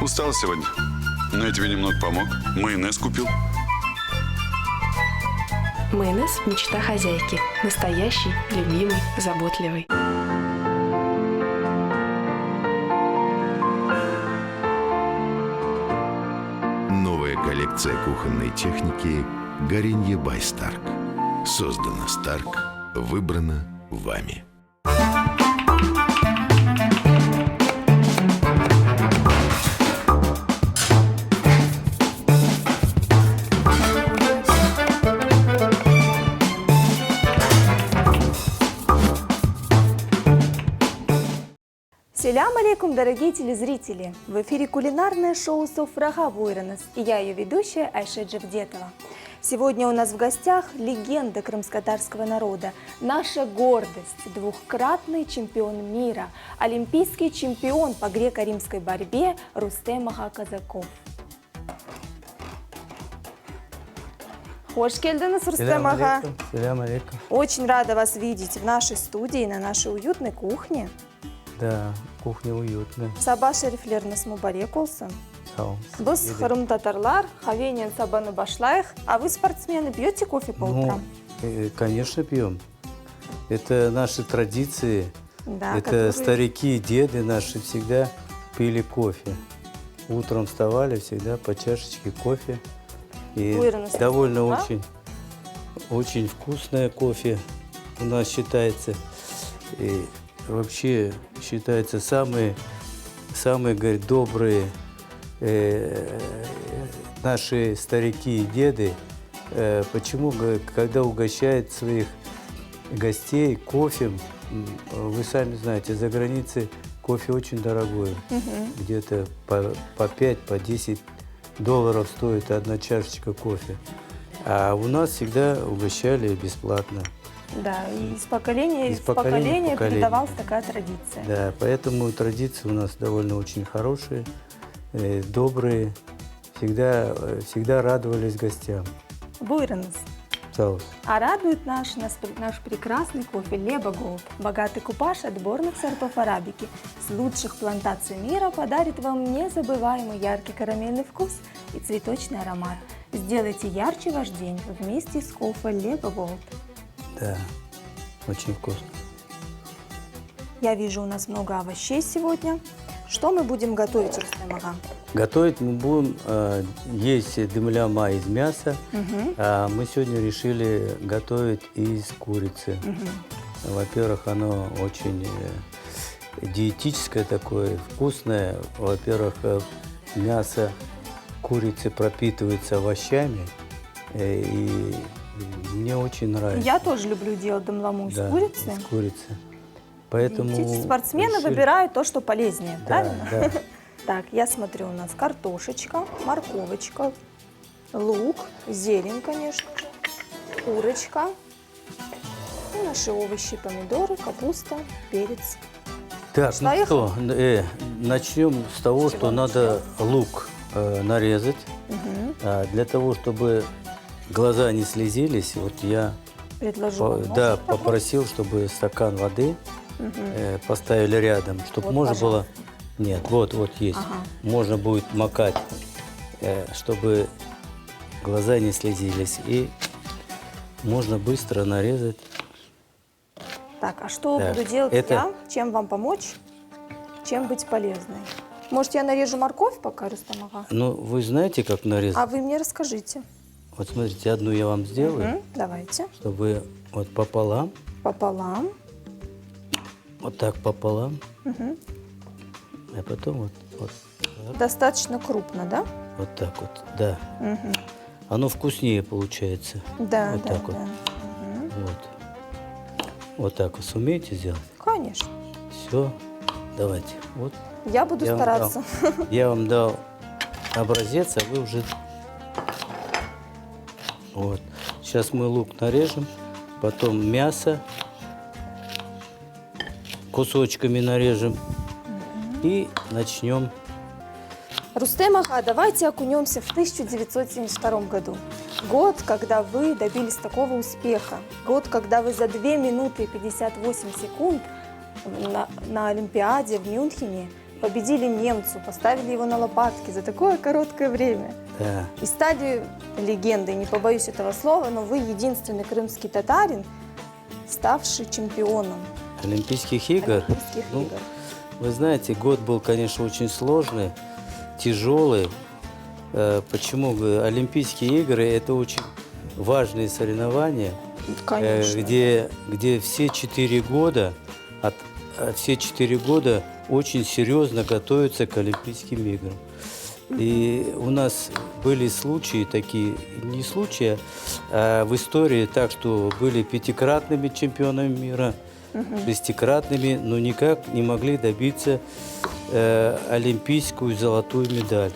Устал сегодня, но я тебе немного помог. Майонез купил. Майонез – мечта хозяйки. Настоящий, любимый, заботливый. Новая коллекция кухонной техники «Горенье бай Старк». Создана Старк, выбрана вами. Селям алейкум, дорогие телезрители! В эфире кулинарное шоу «Софрага Буйранас» и я, ее ведущая Айша Джавдетова. Сегодня у нас в гостях легенда крымско-татарского народа, наша гордость, двукратный чемпион мира, олимпийский чемпион по греко-римской борьбе Рустем Аға Казаков. Хош келдіңіз, Рустем Аға. Селям алейкум. Очень рада вас видеть в нашей студии, на нашей уютной кухне. Да, кухня уютная. Саба шерифлеріңіз мұбарек олсын. Біз Еды. хырым татарлар, хавенен сабаны башлайық. А вы, спортсмены, пьете кофе по утрам? Конечно, пьем. Это наши традиции. Да, Это которые- старики и деды наши всегда пили кофе. Утром вставали всегда по чашечке кофе. И Уверенно, довольно да? очень вкусное кофе у нас считается. И вообще считается самые, говорит, добрые наши старики и деды. Почему, говорит, когда угощают своих гостей кофе, вы сами знаете, за границей кофе очень дорогой. Где-то по 5, по 10 долларов стоит одна чашечка кофе. А у нас всегда угощали бесплатно. Да, и из поколения Из в поколения в поколение поколение. передавалась такая традиция. Да, поэтому традиции у нас довольно очень хорошие, добрые. Всегда радовались гостям. Буйраныз. Саус. А радует наш прекрасный кофе Леба Голд. Богатый купаж отборных сортов арабики с лучших плантаций мира подарит вам незабываемый яркий карамельный вкус и цветочный аромат. Сделайте ярче ваш день вместе с кофе Леба Голд. Да, очень вкусно. Я вижу, у нас много овощей сегодня. Что мы будем готовить, Рустем Аға? Готовить мы будем есть дымляма из мяса, а мы сегодня решили готовить из курицы. Во-первых, оно очень диетическое такое, вкусное. Во-первых, мясо курицы пропитывается овощами, и мне очень нравится. Я тоже люблю делать домламу из Да, курицы. из курицы. Поэтому Видите, спортсмены решили- выбирают то, что полезнее, Да, правильно? да. Так, я смотрю, у нас картошечка, морковочка, лук, зелень, конечно же, курочка, и наши овощи, помидоры, капуста, перец. Так, ну Поехали. что, начнем с того, С чего что надо лук нарезать. Для того, чтобы глаза не слезились, вот я Предложу вам ножик да, такой. попросил, чтобы стакан воды поставили рядом, чтобы Вот, можно было... пожалуйста. Нет, вот есть. Ага. Можно будет макать, чтобы глаза не слезились. И можно быстро нарезать. Так, а что Так, буду делать это- я? Чем вам помочь? Чем быть полезной? Может, я нарежу морковь пока, Рустем Аға? Ну, вы знаете, как нарезать? А вы мне расскажите. Вот смотрите, одну я вам сделаю, Давайте. чтобы вот пополам. Пополам. Вот так пополам. А потом вот Достаточно крупно, да? так вот, да. Оно вкуснее получается. Да, Вот да, так вот. да. Вот так вот сумеете сделать? Конечно. Все, давайте. Вот Я буду я вам стараться. я вам дал образец, а вы уже... Вот. Сейчас мы лук нарежем, потом мясо кусочками нарежем и начнем. Рустем Аға, давайте окунемся в 1972 году. Год, когда вы добились такого успеха. Год, когда вы за 2 минуты и 58 секунд на Олимпиаде в Мюнхене победили немцу, поставили его на лопатки за такое короткое время. Да. И стали легендой, не побоюсь этого слова, но вы единственный крымский татарин, ставший чемпионом Олимпийских игр. Олимпийских Ну, игр. Вы знаете, год был, конечно, очень сложный, тяжелый. Почему? Олимпийские игры – это очень важные соревнования, Конечно. где все 4 года, все 4 года очень серьезно готовятся к Олимпийским играм. И у нас были случаи такие, не случаи, а в истории так, что были 5-кратными чемпионами мира, 6-кратными, но никак не могли добиться олимпийскую золотую медаль,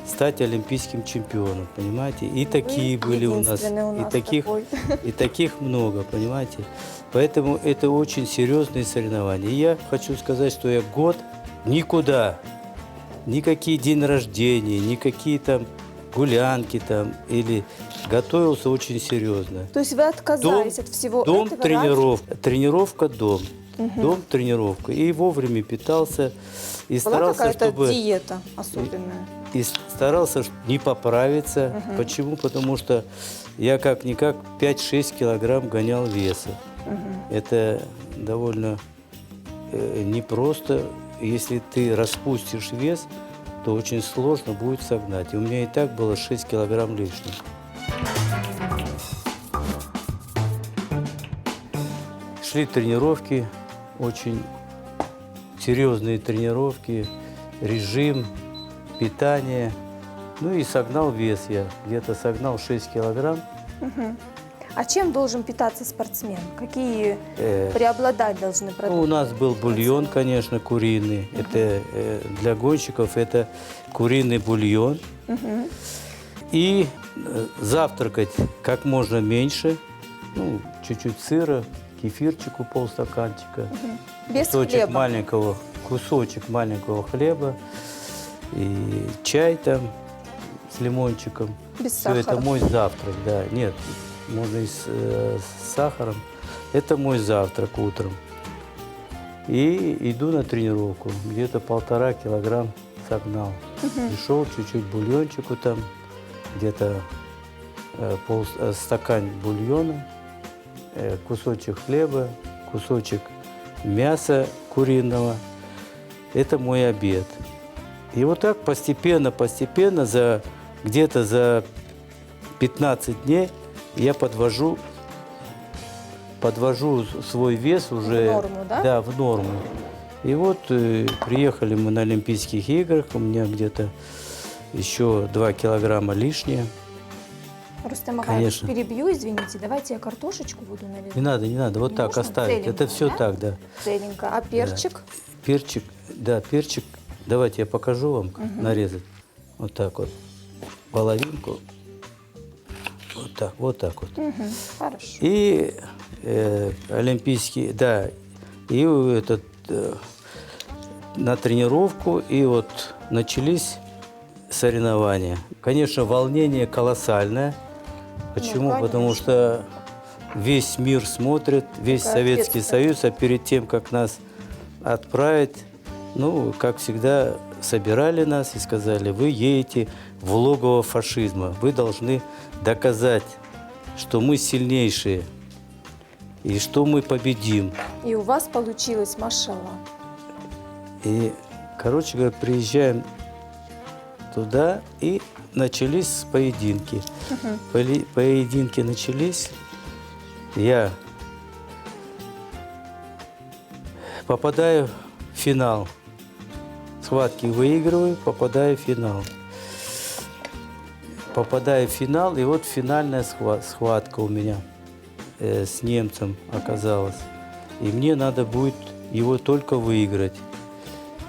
стать олимпийским чемпионом, понимаете? И такие были у нас, и таких много, понимаете? Поэтому это очень серьезные соревнования. И я хочу сказать, что я год никуда, никакие день рождения, никакие там гулянки там, или готовился очень серьезно. То есть вы отказались от всего Дом, этого? тренировка, дом. Дом, тренировка. И вовремя питался. И Была старался, какая-то чтобы... диета особенная? И старался не поправиться. Почему? Потому что я как-никак 5-6 килограмм гонял веса. Это довольно непросто. Если ты распустишь вес, то очень сложно будет согнать. И у меня и так было 6 килограмм лишних. Шли тренировки, очень серьезные тренировки, режим, питание. Ну и согнал вес я. Где-то согнал 6 килограмм. А чем должен питаться спортсмен? Какие преобладать должны продукты? Ну, у нас был бульон, конечно, куриный. Это для гонщиков это куриный бульон. И завтракать как можно меньше. Ну, чуть-чуть сыра, кефирчику полстаканчика. Без хлеба? Кусочек маленького хлеба. И чай там с лимончиком. Без Все сахара? это мой завтрак, да. Нет, можно и с сахаром. Это мой завтрак утром. И иду на тренировку. Где-то 1,5 килограмм согнал. Пришел чуть-чуть бульончику там, где-то стакан бульона, кусочек хлеба, кусочек мяса куриного. Это мой обед. И вот так постепенно, где-то за 15 дней я подвожу свой вес уже... В норму, да? Да, в норму. И вот приехали мы на Олимпийских играх, у меня где-то еще 2 килограмма лишнее. Рустем Акаевич, Конечно. перебью, извините, давайте я картошечку буду нарезать. Не надо, вот Не так нужно? оставить. Целенько, Это все да? так, да. Целенько. А перчик? Перчик, давайте я покажу вам, как нарезать. Вот так вот, половинку, вот так вот. Хорошо. И олимпийский, да, и на тренировку, и вот начались соревнования. Конечно, волнение колоссальное. Почему? конечно. Потому что весь мир смотрит, весь Такая Советский ответственность. Союз, а перед тем, как нас отправить, ну, как всегда, собирали нас и сказали: вы едете в логово фашизма, вы должны доказать, что мы сильнейшие и что мы победим. И у вас получилось, машалла. И, короче говоря, приезжаем туда, и начались поединки. Поединки начались. Я попадаю в финал. Схватки выигрываю, попадаю в финал. Попадаю в финал, и вот финальная схватка у меня с немцем оказалась. И мне надо будет его только выиграть.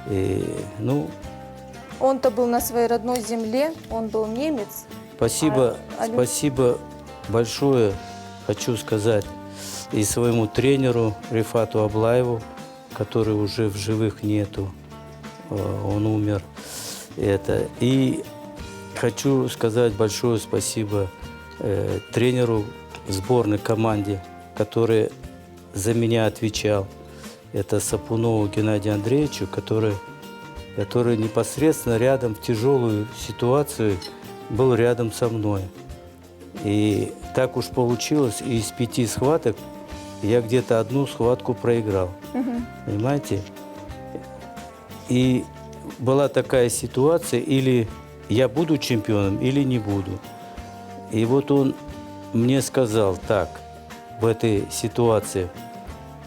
И, ну, Он-то был на своей родной земле, он был немец. спасибо большое, хочу сказать, и своему тренеру Рифату Аблаеву, который уже в живых нету, он умер. И хочу сказать большое спасибо тренеру сборной команде, который за меня отвечал. Это Сапунову Геннадию Андреевичу, который который непосредственно рядом в тяжелую ситуацию был рядом со мной. И так уж получилось, из 5 схваток я где-то 1 схватку проиграл. Понимаете? И была такая ситуация, или я буду чемпионом, или не буду. И вот он мне сказал так, в этой ситуации: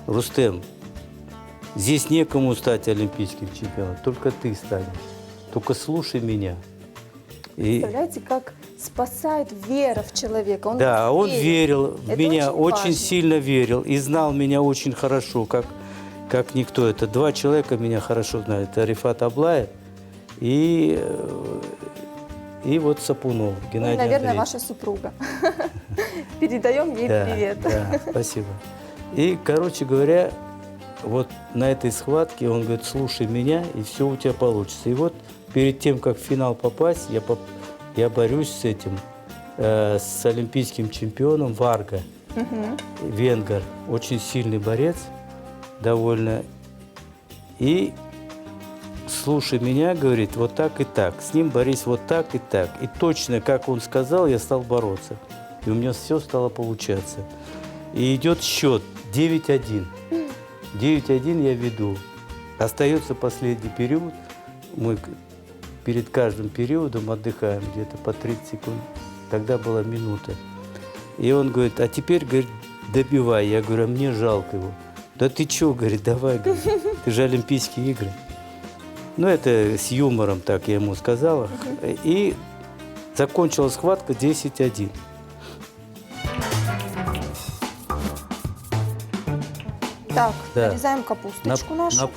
Рустем, здесь некому стать олимпийским чемпионом, только ты станешь. Только слушай меня. И Представляете, как спасает вера в человека. Он да, в вас он верил в Это меня, очень важно. сильно верил и знал меня очень хорошо, как никто. Это 2 человека меня хорошо знают. Это Рифат Аблаев и вот Сапунов, Ну, и, Геннадий наверное, Андреевич. ваша супруга. Передаем ей Да, привет. да, спасибо. И, короче говоря, вот на этой схватке он говорит: слушай меня, и все у тебя получится. И вот перед тем, как в финал попасть, я борюсь с этим, с олимпийским чемпионом Варга, венгер, очень сильный борец, довольно. И слушай меня, говорит, вот так и так, с ним борись вот так и так. И точно, как он сказал, я стал бороться. И у меня все стало получаться. И идет счет 9-1. 9-1 я веду. Остается последний период. Мы перед каждым периодом отдыхаем где-то по 30 секунд. Тогда была минута. И он говорит: а теперь, говорит, добивай. Я говорю: а мне жалко его. Да ты что, говорит, давай, говорит, ты же Олимпийские игры. Ну, это с юмором так я ему сказала. И закончилась схватка 10-1. Так, Да. нарезаем капусточку нашу.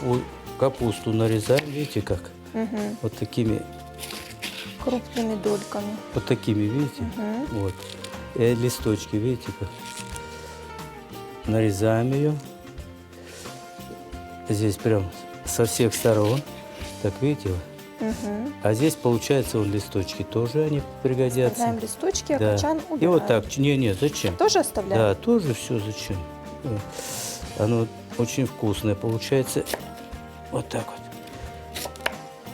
Капусту нарезаем, видите как? Мгм. Вот такими, Крупными дольками. видите? Вот. Листочки, видите как? Нарезаем ее. Здесь прям со всех сторон. Так, видите? А здесь, получается, вот листочки тоже они пригодятся. Оставляем листочки, а Да. качан убираем. И вот так. Не, зачем? Тоже оставляем? Да, тоже все зачем. Оно очень вкусное получается. Вот так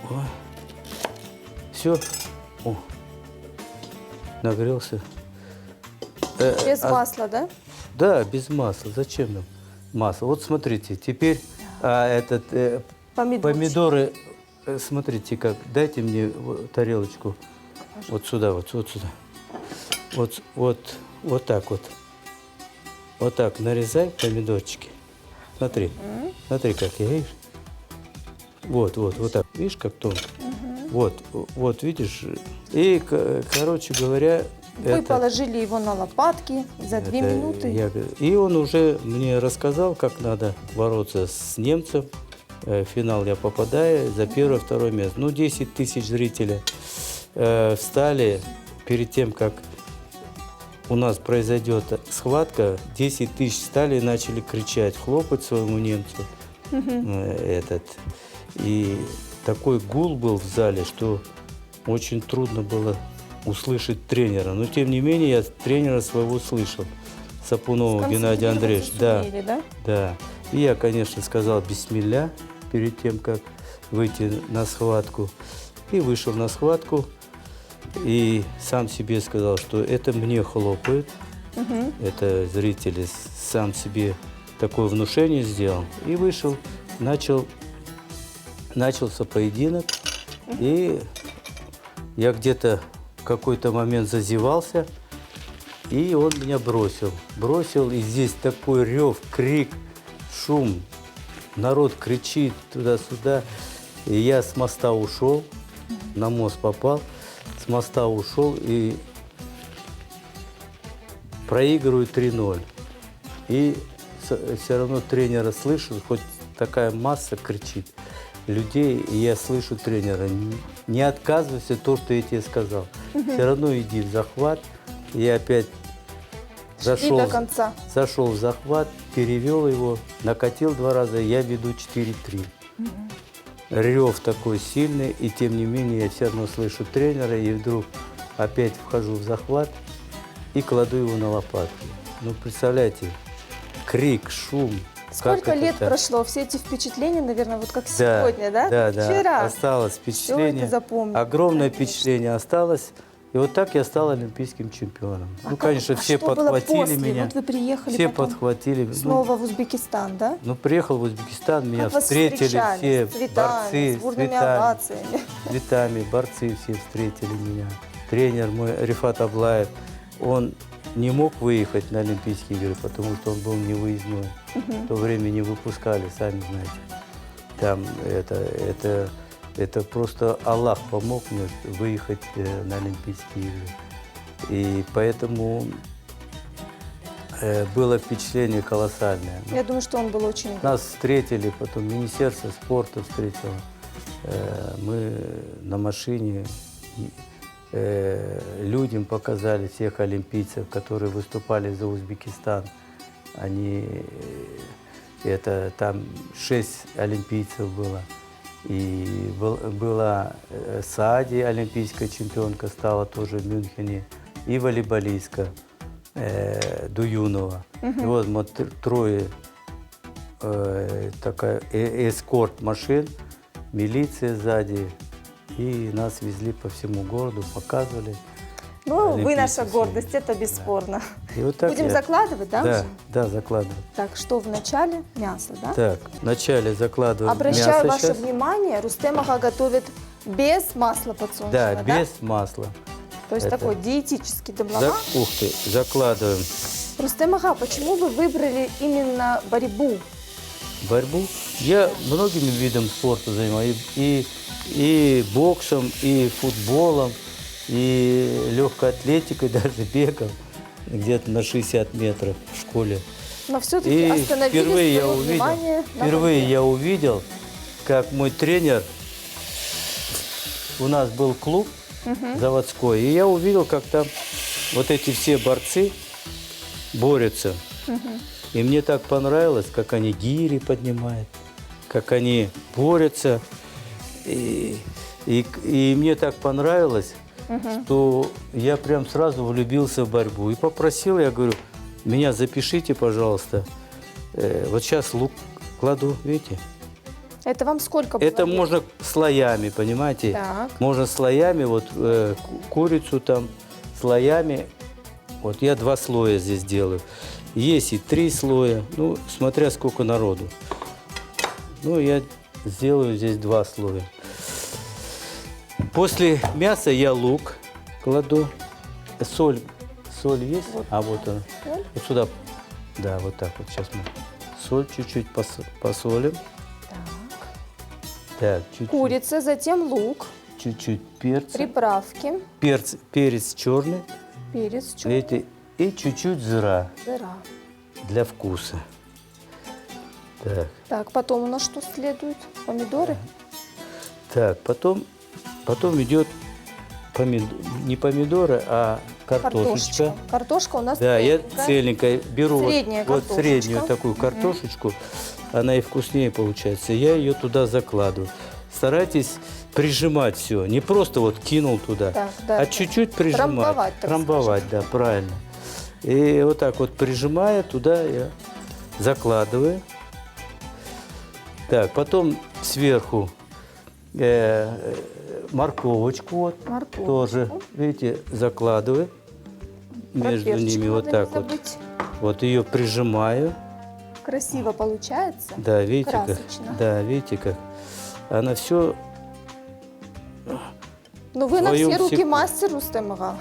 вот. Все. О, нагрелся. Без масла, да? Да, без масла. Зачем нам масло? Вот смотрите, теперь помидоры, смотрите как. Дайте мне тарелочку. Вот сюда, вот сюда. Вот так вот. Вот так нарезай помидорчики. Смотри, смотри, как я, видишь? Вот так. Видишь, как тонко? Вот, видишь? И, короче говоря... Вы положили его на лопатки за 2 минуты. И он уже мне рассказал, как надо бороться с немцем. В финал я попадаю за 1-2 место. 10 тысяч зрителей встали перед тем, как у нас произойдет схватка. 10 тысяч встали и начали кричать, хлопать своему немцу. И такой гул был в зале, что очень трудно было услышать тренера. Но, тем не менее, я тренера своего слышал. Сапунова Геннадия Андреевича. Да? Да. И я, конечно, сказал бисмилля перед тем, как выйти на схватку. И вышел на схватку. И сам себе сказал, что это мне хлопают. Это зрители, сам себе такое внушение сделал. И вышел, начался поединок. И я где-то в какой-то момент зазевался. И он меня бросил. И здесь такой рев, крик, шум. Народ кричит туда-сюда. И я с моста ушел, на мост попал. С моста ушел и проигрываю 3-0. И все равно тренера слышу, хоть такая масса кричит людей, и я слышу тренера: не отказывайся то, что я тебе сказал. Все равно иди в захват. И опять зашел в захват, перевел его, накатил 2 раза, я веду 4-3. Рев такой сильный, и тем не менее я все равно слышу тренера, и вдруг опять вхожу в захват и кладу его на лопатки. Ну, представляете, крик, шум, Сколько это лет так? прошло? Все эти впечатления, наверное, вот как Да, сегодня, да? Да, Как да, вчера. осталось Всё впечатление. это запомнил. Огромное Конечно. впечатление осталось. И вот так я стал олимпийским чемпионом. Ну, конечно, все что было подхватили после? меня. Вот вы приехали Все потом подхватили. Ну, снова в Узбекистан, да? ну, приехал в Узбекистан, меня Как вас встретили встречали? все С цветами, борцы, с бурными цветами, овациями. цветами, борцы все встретили меня. Тренер мой Рифат Аблаев, он не мог выехать на Олимпийские игры, потому что он был невыездной. В то время не выпускали, сами знаете. Там это просто Аллах помог мне выехать на Олимпийские игры. И поэтому было впечатление колоссальное. Я думаю, что он был очень... Нас встретили, потом Министерство спорта встретило. Мы на машине людям показали всех олимпийцев, которые выступали за Узбекистан. Они, там 6 олимпийцев было. И была Саади, олимпийская чемпионка, стала тоже в Мюнхене. И волейболистка Дуюнова. И вот мы трое, такая эскорт машин, милиция сзади. И нас везли по всему городу, показывали. Ну, вы Олимпийцы наша все. гордость, это бесспорно. И вот так Будем я- закладывать, да, Да, уже? да, закладываю. Так, что в начале? Мясо, да? Так, вначале закладываем Обращаю мясо ваше щас. внимание, Рустем Ага готовит без масла подсолнечного, Да, без масла. То есть это- такой диетический доблага. Ух ты, закладываем Рустем Ага, почему вы выбрали именно борьбу? борьбу. Я многими видами спорта занимаюсь. И боксом, и футболом, и легкой атлетикой, даже бегом. Где-то на 60 метров в школе. Но все-таки И остановили впервые я свое увидел, внимание на впервые борьбе. я увидел, как мой тренер, у нас был клуб заводской, и я увидел, как там вот эти все борцы борются. И мне так понравилось, как они гири поднимают, как они борются. И мне так понравилось, что я прям сразу влюбился в борьбу. И попросил, я говорю, меня запишите, пожалуйста. Вот сейчас лук кладу, видите? Это вам сколько было Это лет? можно слоями, понимаете? Так. Можно слоями, вот курицу там слоями. Вот я 2 слоя здесь делаю. Есть и 3 слоя, ну, смотря сколько народу. Ну, я сделаю здесь 2 слоя. После мяса я лук кладу. Соль есть? Вот. А вот она. Соль? Вот сюда. Да, вот так вот. Сейчас мы соль чуть-чуть посолим. Так, чуть-чуть. Курица, затем лук, Чуть-чуть перца. приправки, Перец черный. перец, черный, Видите, и чуть-чуть зира сыра. для вкуса. Так, Так, потом у нас что следует? Помидоры? так, потом идет не помидоры, а картошечка. Картошка у нас Да, я целенькая. целенькая беру Средняя вот картошечка. среднюю такую картошечку, она и вкуснее получается. Я ее туда закладываю. Старайтесь прижимать все, не просто вот кинул туда, Так, да, а да. чуть-чуть прижимать. Трамбовать, так Трамбовать, да, правильно. И вот так вот прижимая, туда я закладываю. Так, потом сверху морковочку вот Морковочку. тоже, видите, закладываю. Про Между перчик ними вот надо так не вот. забыть. Вот ее прижимаю. Красиво получается. Да, видите как? Красочно. Да, видите как? Она все. Ну вы на Своем все руки секу- мастер, Рустем Ага.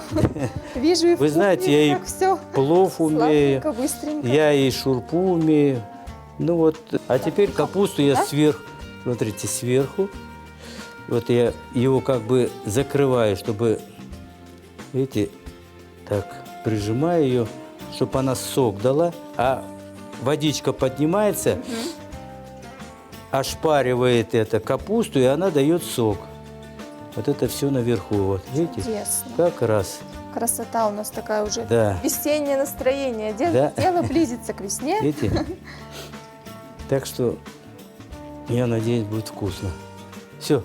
Вижу и в Вы знаете, я и как все плов умею, славненько, быстренько. я и шурпу умею. Ну вот. А теперь капусту я да? сверху, смотрите, сверху. Вот я его как бы закрываю, чтобы, видите, так, прижимаю ее, чтобы она сок дала, а водичка поднимается, ошпаривает это капусту, и она дает сок. Вот это все наверху, вот, видите? Чудесно. Как раз, Красота у нас такая уже. да, Весеннее настроение. Да. Дело близится к весне. видите? Так что, я надеюсь, будет вкусно. Все,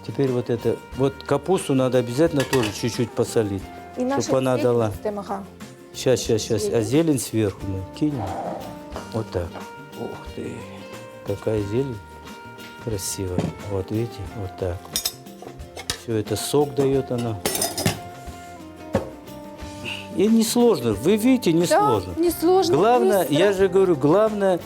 теперь вот это, вот капусту надо обязательно тоже чуть-чуть посолить, И наша чтобы она зелень, дала. Рустем Ага. Сейчас. А Зелень. зелень сверху мы кинем. Вот так. Ух ты, какая зелень красивая. Вот видите, вот так. Все это сок дает она. И несложно, вы видите, несложно. Да, несложно. Главное, быстро. я же говорю, главное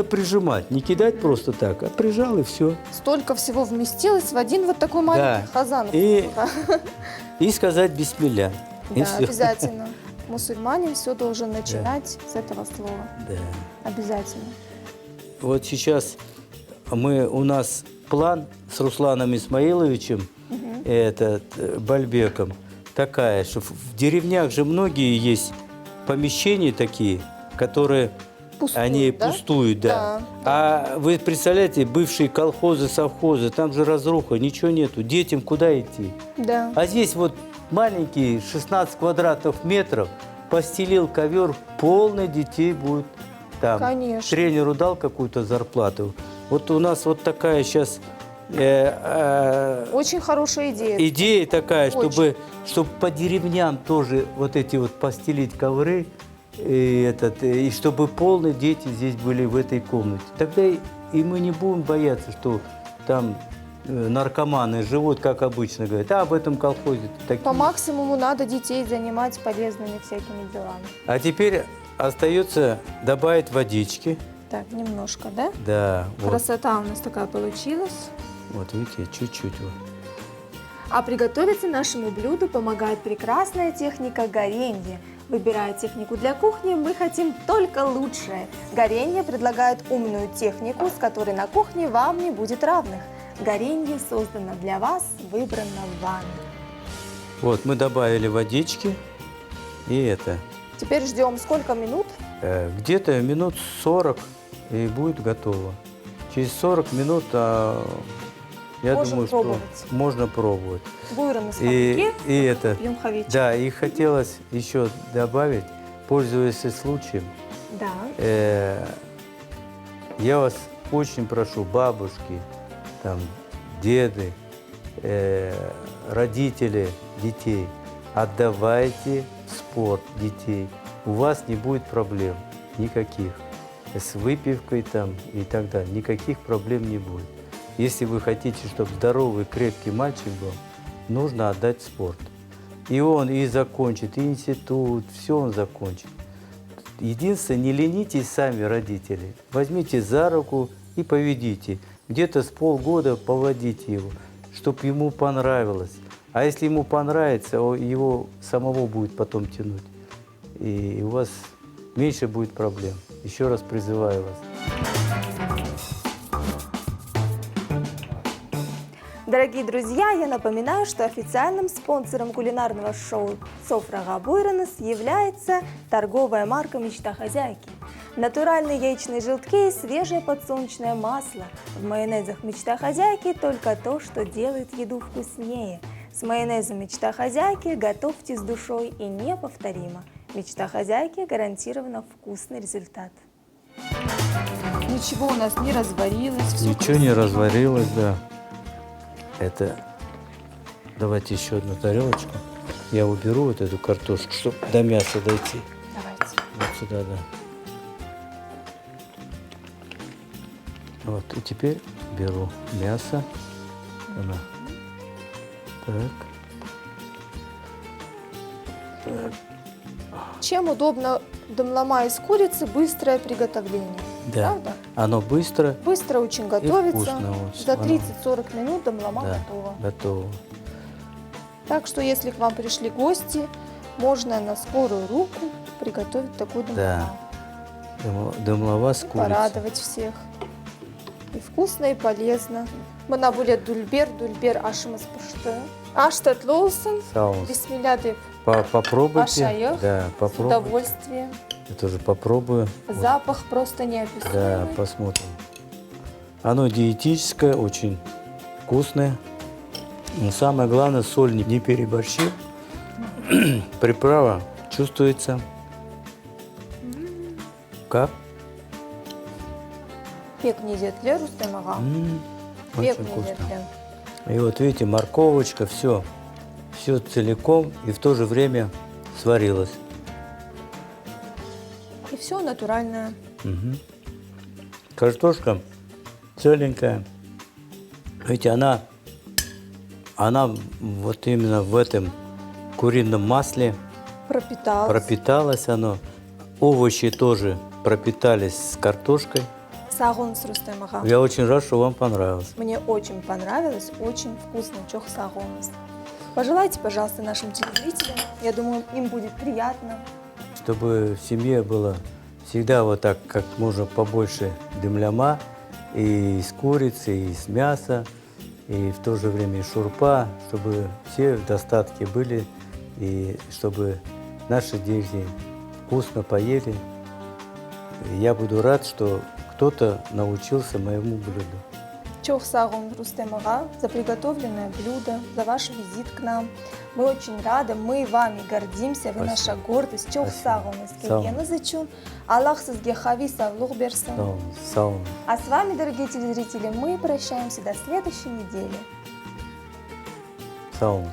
прижимать, не кидать просто так, а прижал и все. Столько всего вместилось в один вот такой маленький Да. хазан. И сказать бисмилля. И Да, всё. обязательно. Мусульманин все должен начинать с этого слова. Да. Обязательно. Вот сейчас у нас план с Русланом Исмаиловичем, Бальбеком, такая, что в деревнях же многие есть помещения такие, которые Пустуют, они да? пустуют, да. Да, А вы представляете, бывшие колхозы, совхозы, там же разруха, ничего нету. Детям куда идти? Да. А здесь вот маленький 16 квадратов метров, постелил ковер, полный детей будет там. Конечно. Тренеру дал какую-то зарплату. Вот у нас вот такая сейчас Очень хорошая идея. идея такая, Очень. чтобы по деревням тоже вот эти вот постелить ковры, и чтобы полные дети здесь были в этой комнате. Тогда и мы не будем бояться, что там наркоманы живут, как обычно говорят, а в этом колхозе такие. По максимуму надо детей занимать полезными всякими делами. А теперь остается добавить водички. Так, немножко, да? Да, вот, Красота у нас такая получилась. вот видите, чуть-чуть. Вот. А приготовиться нашему блюду помогает прекрасная техника горенья. Выбирая технику для кухни, мы хотим только лучшее. Горенье предлагает умную технику, с которой на кухне вам не будет равных. Горенье создано для вас, выбрано вами. Вот, мы добавили водички. И Теперь ждем сколько минут? где-то минут 40 и будет готово. Через 40 минут, я Можем думаю, пробовать. что можно пробовать. Буйра на И сковородке, пьем хавичи. да, и хотелось еще добавить, пользуясь случаем, Да. я вас очень прошу, бабушки, там, деды, родители детей, отдавайте в спорт детей. У вас не будет проблем никаких. С выпивкой там и так далее. Никаких проблем не будет. Если вы хотите, чтобы здоровый, крепкий мальчик был, нужно отдать в спорт. И он и закончит, и институт, все он закончит. Единственное, не ленитесь сами, родители. Возьмите за руку и поведите. Где-то с полгода поводите его, чтобы ему понравилось. А если ему понравится, его самого будет потом тянуть. И у вас меньше будет проблем. Еще раз призываю вас. Дорогие друзья, я напоминаю, что официальным спонсором кулинарного шоу «Софрага Буйранес» является торговая марка «Мечта хозяйки». Натуральные яичные желтки и свежее подсолнечное масло. В майонезах «Мечта хозяйки» только то, что делает еду вкуснее. С майонезом «Мечта хозяйки» готовьте с душой и неповторимо. «Мечта хозяйки» гарантированно вкусный результат. Ничего у нас не разварилось. всё Ничего не разварилось, да. Давайте еще одну тарелочку. Я уберу вот эту картошку, чтобы до мяса дойти. Давайте. Вот сюда, да. Вот, и теперь беру мясо. Она. Так. Чем удобно домлама из курицы, быстрое приготовление. Да. Правда? Оно быстро. Быстро очень готовится. вкусно очень. За Оно- 30-40 минут домлама Да, готова. готово. Так что, если к вам пришли гости, можно на скорую руку приготовить такую домлама. Домлава с курицей. Порадовать всех. И вкусно, и полезно. Мына будет дульбер ашымыз пышты. Аштат лолсын. Соус. Бисмилля деп. Попробуйте. Ашайық. Да, С попробуйте. удовольствием. Я тоже попробую. Вот. Запах просто Да, неописуемый. посмотрим. Оно диетическое, очень вкусное. Но самое главное, соль не переборщи. Приправа чувствуется. Как? Пек не детлер устемага. Очень Пек не вкусно. детлер. И вот видите, морковочка, все целиком и в то же время сварилось. И все натуральное. Картошка целенькая. Видите, она вот именно в этом курином масле пропиталась оно. Овощи тоже пропитались с картошкой. Сагонс, Рустем аға. Я очень рад, что вам понравилось. Мне очень понравилось, очень вкусно. Чох сагонс. Пожелайте, пожалуйста, нашим телезрителям. Я думаю, им будет приятно. Чтобы в семье было всегда вот так, как можно побольше дымляма, и из курицы, и из мяса, и в то же время и шурпа, чтобы все в достатке были, и чтобы наши дети вкусно поели. И я буду рад, что кто-то научился моему блюду. Чох сагон, Рустем аға, за приготовленное блюдо, за ваш визит к нам. Мы очень рады, мы вами гордимся, вы наша гордость. Чох сагон, ескергені зачун. Аллах сізге хави саулық берсін. Саун. А с вами, дорогие телезрители, мы прощаемся до следующей недели. Саун.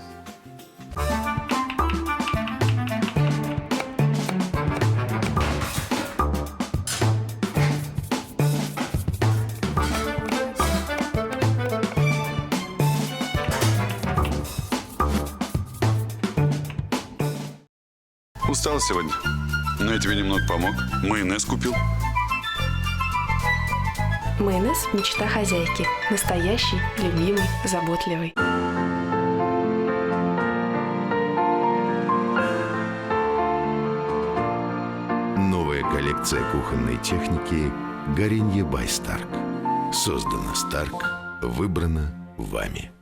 Устал сегодня, но я тебе немного помог. Майонез купил. Майонез – мечта хозяйки. Настоящий, любимый, заботливый. Новая коллекция кухонной техники «Горенье by Stark». Создана Stark, выбрана вами.